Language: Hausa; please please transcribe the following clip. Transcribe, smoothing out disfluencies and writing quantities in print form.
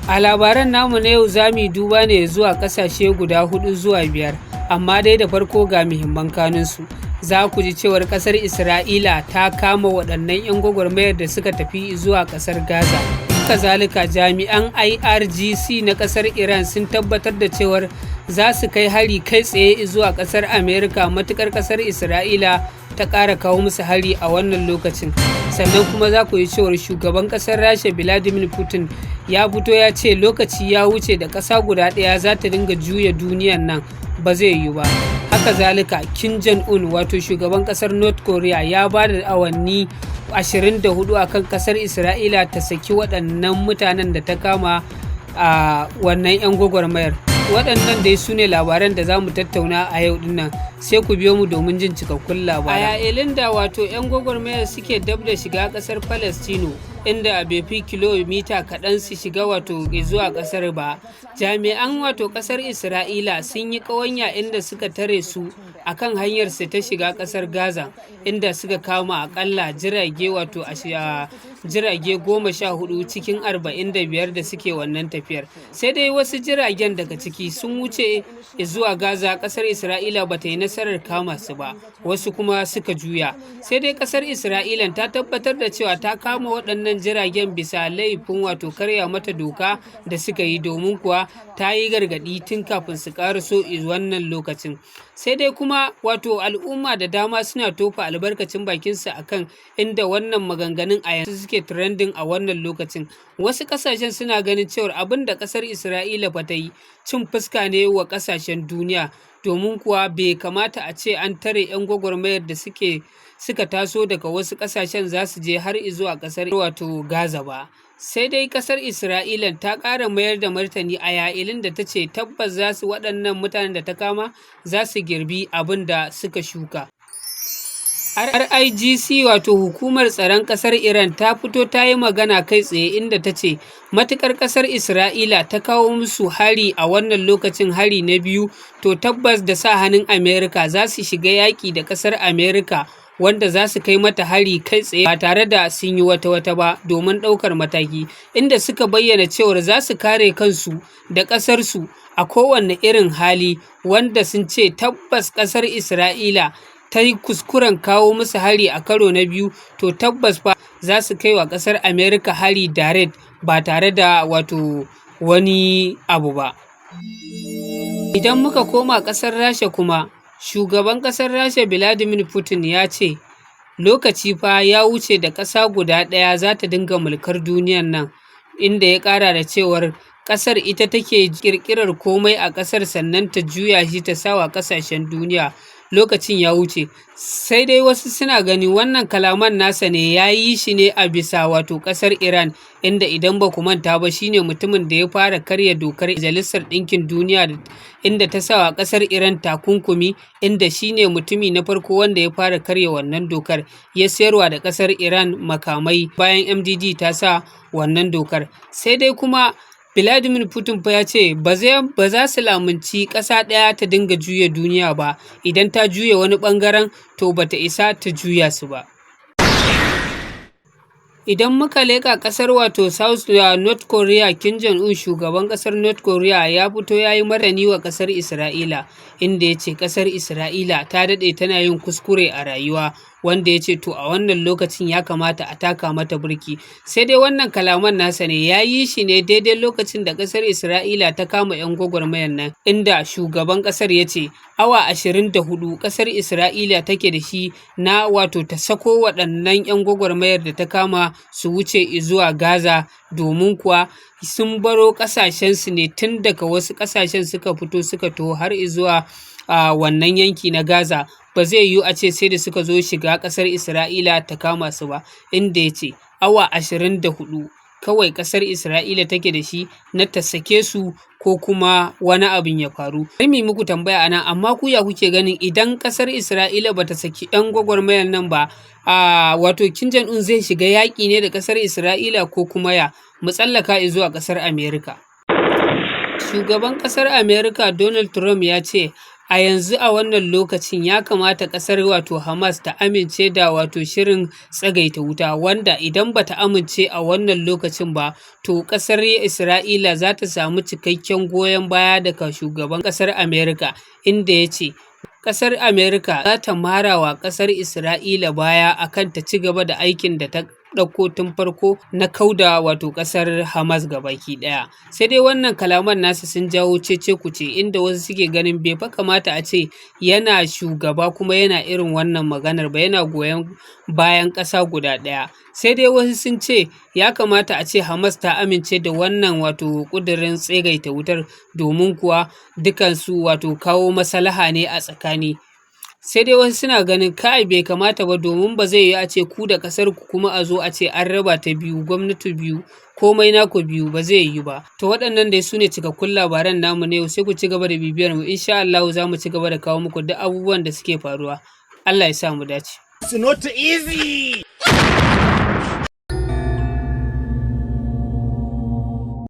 A labaran namu na yau za mu yi duba ne zuwa ƙasashe guda 4 zuwa 5, amma dai da farko ga muhimman kanunsu. Za ku ji cewar ƙasar Isra'ila ta kama waɗannan 'yan gwagwarmayar da suka tafi zuwa ƙasar Gaza. Kazalika jami'an IRGC na ƙasar Iran sun tabbatar da cewar za su kai hari kai tsaye zuwa ƙasar Amerika matuƙar ƙasar Isra'ila ta ƙara kawo musu hari a wannan lokacin. Sannan kuma za ku yi cewar shugaban ƙasar Rasha Vladimir Putin ya fito ya ce lokaci ya wuce da ƙasa guda ɗaya za ta dinga juya duniyan nan, ba zai yiwu ba. Haka zalika Kim Jong-un wato shugaban ƙasar North Korea ya ba da awanni 24 akan ƙasar Isra'ila ta saki waɗannan mutanen da ta kama a wannan 'yan gwagwarmayar. Waɗannan dai su ne labaran da za mu tattauna a yau dinnan, sai ku biyo mu domin jin cikakkun labaran. A yayin da wato 'yan gwagwarmayar suke dab da shiga ƙasar Falastino, inda bai fi kilomita kaɗan su shiga wato zuwa ƙasar ba, jami'an wato ƙasar Isra'ila sun yi ƙawanya inda suka tare su akan hanyar su ta shiga ƙasar Gaza, inda suka kama akalla jirage wato jirage 14 cikin 45 da suke wannan tafiyar. Sai dai wasu jiragen daga ciki sun wuce zuwa Gaza, ƙasar Isra'ila ba ta yi nasarar kama su ba, wasu kuma suka juya. Sai dai ƙasar Isra'ilan ta tabbatar da cewa ta kama waɗannan jiragen bisa laifin wato karya mata doka da suka yi, domin kuwa ta yi gargaɗi tun kafin su ƙaraso wannan lokacin. Sai dai kuma wato al'umma da dama suna tofa albarkacin bakinsu akan inda wannan maganganun a yanzu suke trending a wannan lokacin. Wasu ƙasashen suna ganin cewar abin da ƙasar Isra'ila ba ta yi cin fuska ne wa ƙasashen duniya, domin kuwa bai kamata a ce an tare 'yan gwagwarmayar da suka taso daga wasu ƙasashen za su je har zuwa ƙasar wato Gaza ba. Sai dai ƙasar Isra'ila ta ƙara mayar da martani a yayin da ta ce tabbas za su waɗannan mutanen da ta kama za su girbi abin da suka shuka. RIGC wato hukumar tsaron ƙasar Iran ta fito ta yi magana kai tsaye inda ta ce matuƙar ƙasar Isra'ila ta kawo musu hari a wannan lokacin, hari na biyu, to tabbas da sa hannun Amerika za su shiga yaƙi da ƙasar Amerika, wanda za su kai mata hari kai tsaye ba tare da sun yi wata ba domin ɗaukar mataki, inda suka bayyana cewar za su kare kansu da ƙasarsu a kowane irin hali, wanda sun ce tabbas ƙasar Isra'ila ta yi kuskuren kawo musu hari a karo na biyu, to tabbas fa za su kai wa ƙasar Amerika hari direct ba tare da wato wani abu ba. Idan muka koma ƙasar Rasha kuma, shugaban ƙasar Rasha Vladimir Putin ya ce lokaci fa ya wuce da ƙasa guda ɗaya za ta dinga mulkar duniyan nan, inda ya ƙara da cewar ƙasar ita take ƙirƙirar komai a ƙasar sannan ta juya shi ta sawa ƙasashen duniya. Lokacin ya wuce. Sai dai wasu suna gani wannan kalaman nasa ne ya yi shi ne a bisa wato ƙasar Iran, inda idan ba ku manta ba shine mutumin da ya fara karya dokar Majalisar Ɗinkin Duniya, inda ta sawa ƙasar Iran takunkumi, inda shine mutumi na farko wanda ya fara karya wannan dokar, ya sayarwa da ƙasar Iran makamai bayan MDD ta sa wannan dokar. Sai dai kuma Vladimir Putin fa ya ce ba za su lamunci ƙasa ɗaya ta dinga juya duniya ba, idan ta juya wani ɓangaren to bata isa ta juya su ba. Idan muka leƙa ƙasar wato North Korea, Kim Jong-un shugaban ƙasar North Korea ya fito ya yi martani wa ƙasar Isra'ila, inda ya ce ƙasar Isra'ila ta daɗe tana yin kuskure a rayuwa, wanda ya ce to a wannan lokacin ya kamata a taka mata burki. Sai dai wannan kalaman nasa ne ya yi shi ne daidai lokacin da ƙasar Isra'ila ta kama 'yan gwagwarmayar nan, inda shugaban ƙasar ya ce awa 24 ƙasar Isra'ila take da shi na wato ta sako waɗannan 'yan gwagwarmayar da ta kama su wuce zuwa Gaza, domin kuwa sun baro ƙasashensu ne tun daga wasu ƙasashen suka fito suka taho har zuwa wannan yanki na Gaza. Ba zai yiwu a ce sai da suka zo shiga ƙasar Isra'ila ta kama su ba, inda ya ce awa 24 kawai ƙasar Isra'ila take da shi na ta sake su ko kuma wani abin ya faru. Bari mu muku tambaya anan, amma ku ya kuke ganin idan ƙasar Isra'ila ba ta saki 'yan gwagwarmayar nan ba, wato Kim Jong-un zai shiga yaƙi ne da ƙasar Isra'ila ko kuma ya mu tsallaka zuwa ƙasar Amerika? Shugaban ƙasar Amerika Donald Trump ya ce a yanzu a wannan lokacin ya kamata ƙasar wato Hamas ta amince da wato shirin tsagaita wuta, wanda idan bata amince a wannan lokacin ba to ƙasar Isra'ila za ta samu cikakken goyon baya daga shugaban ƙasar Amerika, inda ya ce ƙasar Amerika za ta mara wa ƙasar Isra'ila baya akan ta ci gaba da aikin da ta ɗauko tun farko na kauda wato ƙasar Hamas gabaki ɗaya. Sai dai wannan kalaman nasa sun jawo cece-kuce, inda wasu suke ganin bai fa kamata a ce yana shugaba kuma yana irin wannan maganar ba, yana goyon bayan ƙasa guda ɗaya. Sai dai wasu sun ce ya kamata a ce Hamas ta amince da wannan wato ƙudurin tsagaita wutar, domin kuwa dukansu wato kawo maslaha ne a tsakani. Sai dai wasu suna ganin kai bai kamata ba, domin ba zai yi a ce ku da ƙasar ku kuma a zo a ce an raba ta biyu, gwamnati biyu, komai naku biyu, ba zai yi ba. To waɗannan dai su ne cikakkun labaran namu na yau, sai ku ci gaba da bibiyar mu, insha Allah za mu ci gaba da kawo muku duk abubuwan da suke faruwa. Allah ya sa mu dace. It's not easy.